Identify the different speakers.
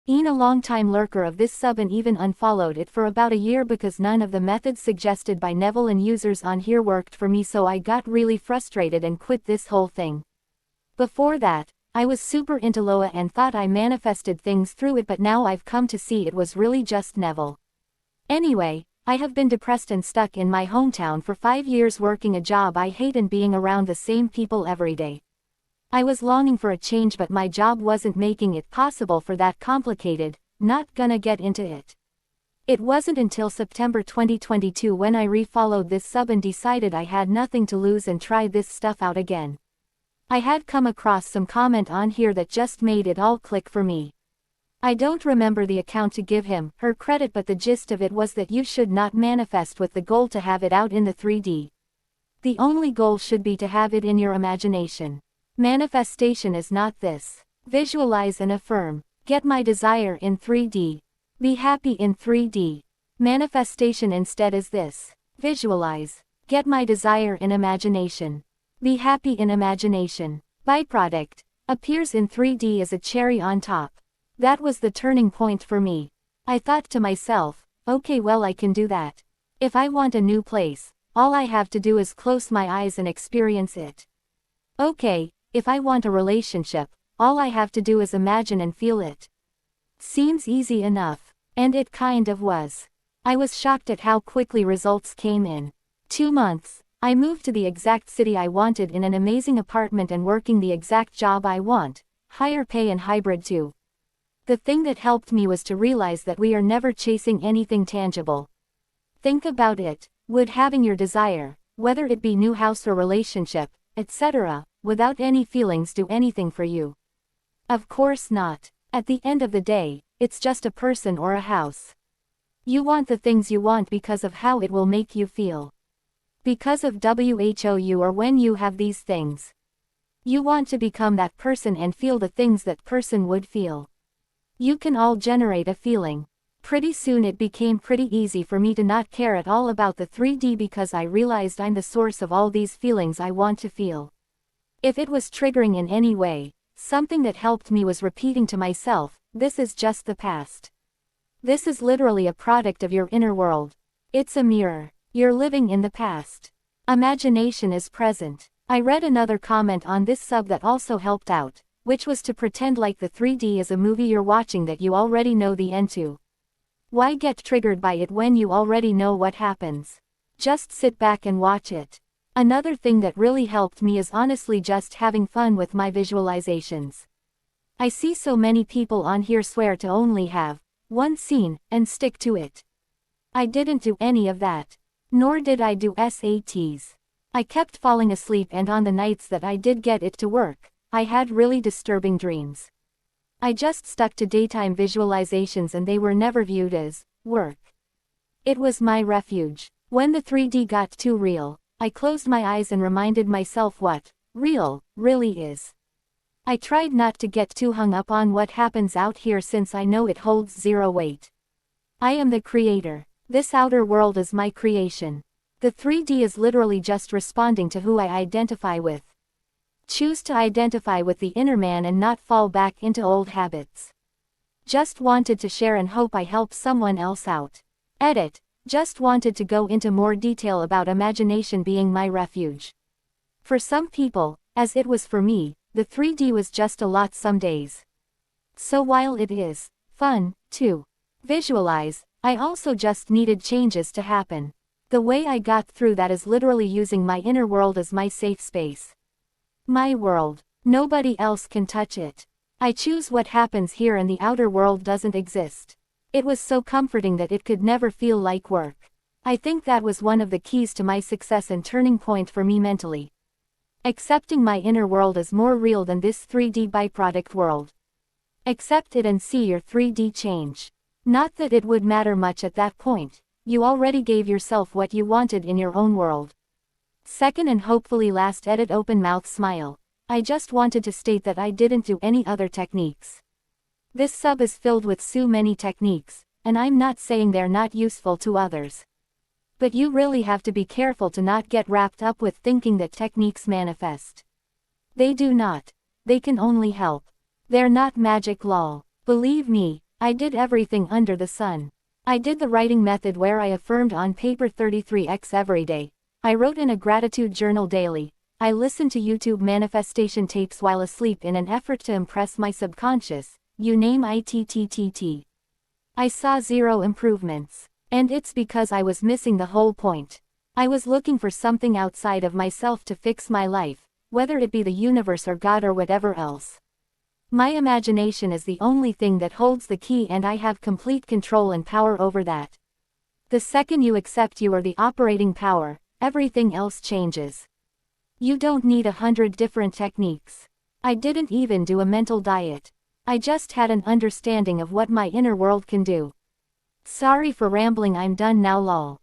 Speaker 1: Been a long-time lurker of this sub and even unfollowed it for about a year because none of the methods suggested by Neville and users on here worked for me, so I got really frustrated and quit this whole thing. Before that, I was super into Loa and thought I manifested things through it, but now I've come to see it was really just Neville. Anyway, I have been depressed and stuck in my hometown for 5 years working a job I hate and being around the same people every day. I was longing for a change, but my job wasn't making it possible for that complicated, not gonna get into it. It wasn't until September 2022 when I refollowed this sub and decided I had nothing to lose and tried this stuff out again. I had come across some comment on here that just made it all click for me. I don't remember the account to give him, her credit, but the gist of it was that you should not manifest with the goal to have it out in the 3D. The only goal should be to have it in your imagination. Manifestation is not this. Visualize and affirm. Get my desire in 3D. Be happy in 3D. Manifestation instead is this. Visualize. Get my desire in imagination. Be happy in imagination. Byproduct. Appears in 3D as a cherry on top. That was the turning point for me. I thought to myself, okay, well, I can do that. If I want a new place, all I have to do is close my eyes and experience it. Okay, if I want a relationship, all I have to do is imagine and feel it. Seems easy enough. And it kind of was. I was shocked at how quickly results came in. 2 months. I moved to the exact city I wanted in an amazing apartment and working the exact job I want, higher pay and hybrid too. The thing that helped me was to realize that we are never chasing anything tangible. Think about it. Would having your desire, whether it be new house or relationship, etc., without any feelings do anything for you? Of course not. At the end of the day, it's just a person or a house. You want the things you want because of how it will make you feel. Because of who or when you have these things. You want to become that person and feel the things that person would feel. You can all generate a feeling. Pretty soon it became pretty easy for me to not care at all about the 3D because I realized I'm the source of all these feelings I want to feel. If it was triggering in any way, something that helped me was repeating to myself, this is just the past. This is literally a product of your inner world. It's a mirror. You're living in the past. Imagination is present. I read another comment on this sub that also helped out, which was to pretend like the 3D is a movie you're watching that you already know the end to. Why get triggered by it when you already know what happens? Just sit back and watch it. Another thing that really helped me is honestly just having fun with my visualizations. I see so many people on here swear to only have one scene and stick to it. I didn't do any of that. Nor did I do SATs. I kept falling asleep, and on the nights that I did get it to work, I had really disturbing dreams. I just stuck to daytime visualizations and they were never viewed as work. It was my refuge. When the 3D got too real, I closed my eyes and reminded myself what real really is. I tried not to get too hung up on what happens out here since I know it holds zero weight. I am the creator. This outer world is my creation. The 3D is literally just responding to who I identify with. Choose to identify with the inner man and not fall back into old habits. Just wanted to share and hope I help someone else out. Edit. Just wanted to go into more detail about imagination being my refuge. For some people, as it was for me, the 3D was just a lot some days. So while it is fun to visualize, I also just needed changes to happen. The way I got through that is literally using my inner world as my safe space. My world. Nobody else can touch it. I choose what happens here and the outer world doesn't exist. It was so comforting that it could never feel like work. I think that was one of the keys to my success and turning point for me mentally. Accepting my inner world as more real than this 3D byproduct world. Accept it and see your 3D change. Not that it would matter much at that point. You already gave yourself what you wanted in your own world. Second and hopefully last, edit open mouth smile. I just wanted to state that I didn't do any other techniques. This sub is filled with so many techniques, and I'm not saying they're not useful to others. But you really have to be careful to not get wrapped up with thinking that techniques manifest. They do not. They can only help. They're not magic, lol. Believe me, I did everything under the sun. I did the writing method where I affirmed on paper 33x every day. I wrote in a gratitude journal daily. I listened to YouTube manifestation tapes while asleep in an effort to impress my subconscious, you name it. I saw zero improvements. And it's because I was missing the whole point. I was looking for something outside of myself to fix my life, whether it be the universe or God or whatever else. My imagination is the only thing that holds the key, and I have complete control and power over that. The second you accept you are the operating power, everything else changes. You don't need 100 different techniques. I didn't even do a mental diet. I just had an understanding of what my inner world can do. Sorry for rambling, I'm done now lol.